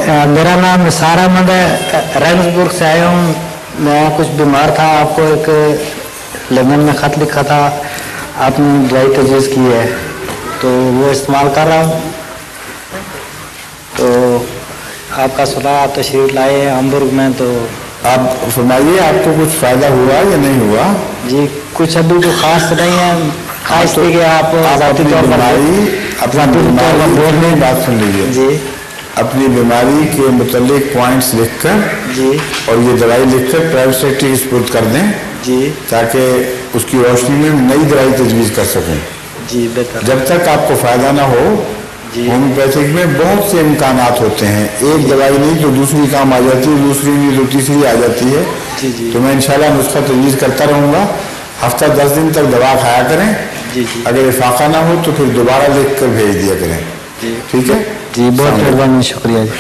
मेरा नाम निसार अहमद है, रैनसबुर्ग से आया हूँ। मैं कुछ बीमार था, आपको एक लंदन में ख़त लिखा था, आपने दवाई तजवीज़ की है तो वो इस्तेमाल कर रहा हूँ। तो आपका सुना, आप तशरीफ़ लाए हैं हम्बुर्ग में, तो आप फरमाइए आपको कुछ फ़ायदा हुआ या नहीं हुआ? जी कुछ अभी तो ख़ास नहीं है, खास थी कि आप अपनी बीमारी बात सुन लीजिए जी, अपनी बीमारी के मुतालिक पॉइंट्स लिखकर जी, और ये दवाई लिखकर प्राइवेट सेक्रेटरी की सुपुर्द कर दें जी, ताकि उसकी रोशनी में नई दवाई तजवीज़ कर सकें। जी बेहतर। जब तक आपको फ़ायदा ना हो, होम्योपैथिक में बहुत से इम्कानात होते हैं, एक दवाई नहीं तो दूसरी काम आ जाती है, दूसरी नहीं तो तीसरी आ जाती है। जी जी, तो मैं इंशाल्लाह नुस्खा तजवीज़ करता रहूँगा। हफ्ता 10 दिन तक दवा खाया करें। जी जी, अगर इफाका ना हो तो फिर दोबारा लिख कर भेज दिया करें। जी ठीक है जी, बहुत मेहरबानी, शुक्रिया जी।